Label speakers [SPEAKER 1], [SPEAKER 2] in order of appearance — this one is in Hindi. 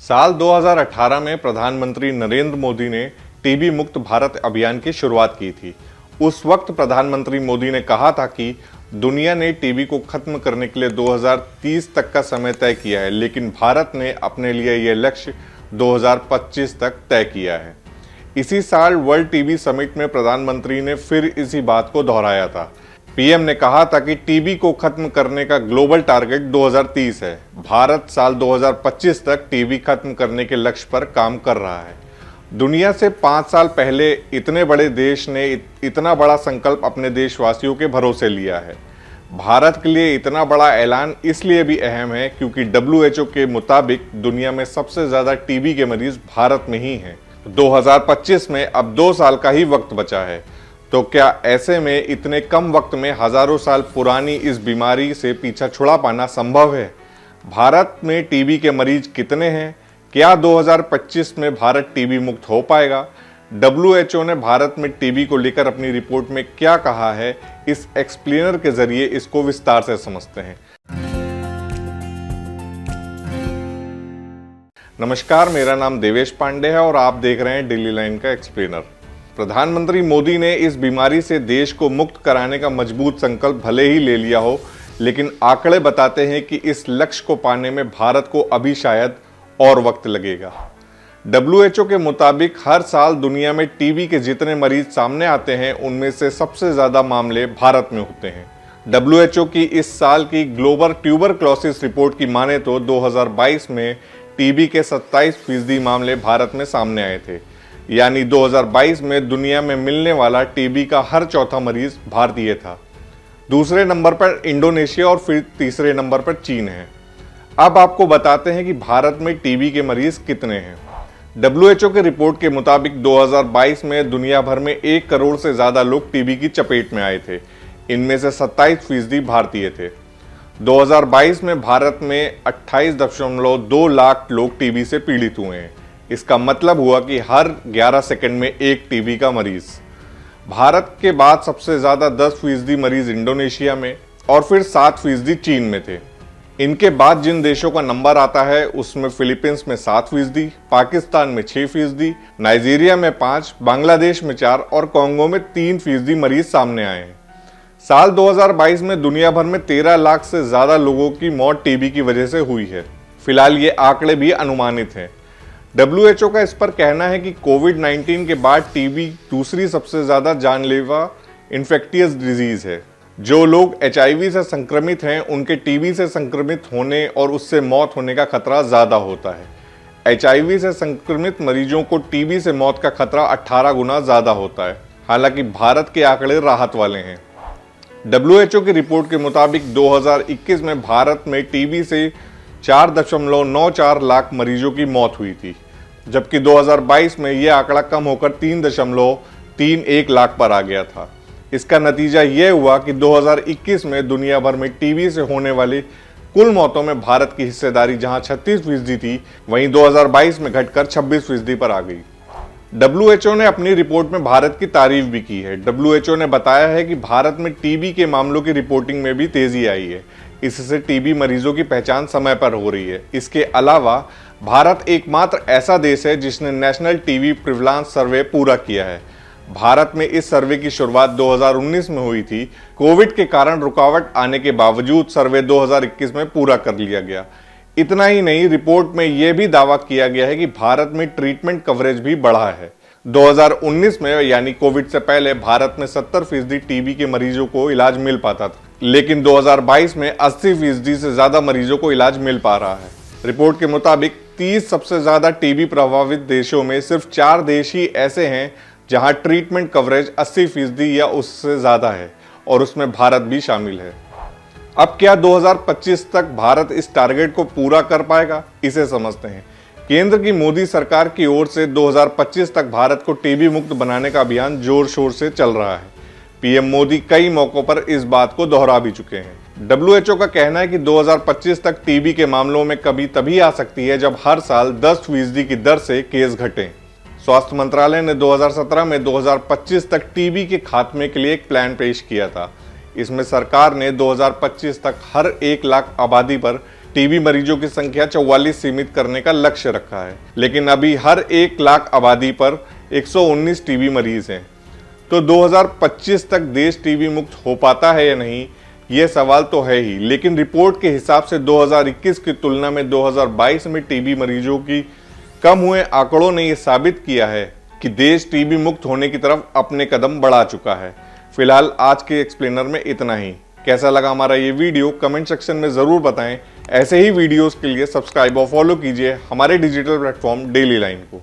[SPEAKER 1] साल 2018 में प्रधानमंत्री नरेंद्र मोदी ने टीबी मुक्त भारत अभियान की शुरुआत की थी। उस वक्त प्रधानमंत्री मोदी ने कहा था कि दुनिया ने टीबी को खत्म करने के लिए 2030 तक का समय तय किया है, लेकिन भारत ने अपने लिए यह लक्ष्य 2025 तक तय किया है। इसी साल वर्ल्ड टीबी समिट में प्रधानमंत्री ने फिर इसी बात को दोहराया था। पीएम ने कहा था कि टीबी को खत्म करने का ग्लोबल टारगेट 2030 है। भारत साल 2025 तक टीबी खत्म करने के लक्ष्य पर काम कर रहा है। दुनिया से 5 साल पहले इतने बड़े देश ने इतना बड़ा संकल्प अपने देशवासियों के भरोसे लिया है। भारत के लिए इतना बड़ा ऐलान इसलिए भी अहम है क्योंकि WHO के मुताबिक दुनिया में सबसे ज्यादा टीबी के मरीज भारत में ही हैं। 2025 में अब 2 साल का ही वक्त बचा है, तो क्या ऐसे में इतने कम वक्त में हजारों साल पुरानी इस बीमारी से पीछा छुड़ा पाना संभव है? भारत में टीबी के मरीज कितने हैं? क्या 2025 में भारत टीबी मुक्त हो पाएगा? WHO ने भारत में टीबी को लेकर अपनी रिपोर्ट में क्या कहा है, इस एक्सप्लेनर के जरिए इसको विस्तार से समझते हैं। नमस्कार, मेरा नाम देवेश पांडे है और आप देख रहे हैं डेली लाइन का एक्सप्लेनर। प्रधानमंत्री मोदी ने इस बीमारी से देश को मुक्त कराने का मजबूत संकल्प भले ही ले लिया हो, लेकिन आंकड़े बताते हैं कि इस लक्ष्य को पाने में भारत को अभी शायद और वक्त लगेगा। WHO के मुताबिक हर साल दुनिया में टीबी के जितने मरीज सामने आते हैं, उनमें से सबसे ज्यादा मामले भारत में होते हैं। WHO की इस साल की ग्लोबल ट्यूबरक्लोसिस रिपोर्ट की माने तो 2022 में टीबी के 27% मामले भारत में सामने आए थे। यानी 2022 में दुनिया में मिलने वाला टीबी का हर चौथा मरीज भारतीय था। दूसरे नंबर पर इंडोनेशिया और फिर तीसरे नंबर पर चीन है। अब आपको बताते हैं कि भारत में टीबी के मरीज कितने हैं। WHO के रिपोर्ट के मुताबिक 2022 में दुनिया भर में 1 करोड़ से ज्यादा लोग टीबी की चपेट में आए थे। इनमें से 27% भारतीय थे। 2022 में भारत में 28.2 लाख लोग टीबी से पीड़ित हुए हैं। इसका मतलब हुआ कि हर 11 सेकंड में एक टीबी का मरीज। भारत के बाद सबसे ज्यादा 10% मरीज इंडोनेशिया में और फिर 7% चीन में थे। इनके बाद जिन देशों का नंबर आता है उसमें फिलीपींस में 7%, पाकिस्तान में 6%, नाइजीरिया में 5%, बांग्लादेश में 4% और कोंगो में 3% मरीज सामने आए हैं। साल 2022 में दुनिया भर में 13 लाख से ज्यादा लोगों की मौत टीबी की वजह से हुई है। फिलहाल ये आंकड़े भी अनुमानित हैं। WHO का इस पर कहना है कि कोविड-19 के बाद टीबी दूसरी सबसे ज्यादा जानलेवा इन्फेक्टियस डिजीज है। जो लोग HIV से संक्रमित हैं, उनके टीबी से संक्रमित होने और उससे मौत होने का खतरा ज्यादा होता है। HIV से संक्रमित मरीजों को टीबी से मौत का खतरा 18 गुना ज्यादा होता है। हालांकि भारत के आंकड़े राहत वाले हैं। WHO की रिपोर्ट के मुताबिक 2021 में भारत में टीबी से 4.94 लाख मरीजों की मौत हुई थी, जबकि 2022 में यह आंकड़ा कम होकर 3.31 लाख पर आ गया था। इसका नतीजा यह हुआ कि 2021 में दुनिया भर में टीबी से होने वाली कुल मौतों में भारत की हिस्सेदारी जहां 36% थी, वहीं 2022 में घटकर 26% पर आ गई। WHO ने अपनी रिपोर्ट में भारत की तारीफ भी की है। WHO ने बताया है कि भारत में टीबी के मामलों की रिपोर्टिंग में भी तेजी आई है। इससे टीबी मरीजों की पहचान समय पर हो रही है। इसके अलावा भारत एकमात्र ऐसा देश है जिसने नेशनल टीबी प्रिवलेंस सर्वे पूरा किया है। भारत में इस सर्वे की शुरुआत 2019 में हुई थी। कोविड के कारण रुकावट आने के बावजूद सर्वे 2021 में पूरा कर लिया गया। इतना ही नहीं, रिपोर्ट में यह भी दावा किया गया है कि भारत में ट्रीटमेंट कवरेज भी बढ़ा है। 2019 में यानी कोविड से पहले भारत में 70% टीबी के मरीजों को इलाज मिल पाता था, लेकिन 2022 में 80% से ज्यादा मरीजों को इलाज मिल पा रहा है। रिपोर्ट के मुताबिक 30 सबसे ज्यादा टीबी प्रभावित देशों में सिर्फ 4 देश ही ऐसे हैं जहां ट्रीटमेंट कवरेज 80% या उससे ज्यादा है, और उसमें भारत भी शामिल है। अब क्या 2025 तक भारत इस टारगेट को पूरा कर पाएगा? इसे समझते हैं। केंद्र की मोदी सरकार की ओर से 2025 तक भारत को टीबी मुक्त बनाने का अभियान जोर शोर से चल रहा है। पीएम मोदी कई मौकों पर इस बात को दोहरा भी चुके हैं। WHO का कहना है कि 2025 तक टीबी के मामलों में कमी तभी आ सकती है जब हर साल 10% की दर से केस घटें। स्वास्थ्य मंत्रालय ने 2017 में 2025 तक टीबी के खात्मे के लिए एक प्लान पेश किया था। इसमें सरकार ने 2025 तक हर 1 लाख आबादी पर टीबी मरीजों की संख्या 44 सीमित करने का लक्ष्य रखा है, लेकिन अभी हर 1 लाख आबादी पर 119 टीबी मरीज हैं। तो 2025 तक देश टीबी मुक्त हो पाता है या नहीं, यह सवाल तो है ही, लेकिन रिपोर्ट के हिसाब से 2021 की तुलना में 2022 में टीबी मरीजों की कम हुए आंकड़ों ने यह साबित किया है कि देश टीबी मुक्त होने की तरफ अपने कदम बढ़ा चुका है। फिलहाल आज के एक्सप्लेनर में इतना ही। कैसा लगा हमारा ये वीडियो कमेंट सेक्शन में जरूर बताएं। ऐसे ही वीडियोस के लिए सब्सक्राइब और फॉलो कीजिए हमारे डिजिटल प्लेटफॉर्म डेली लाइन को।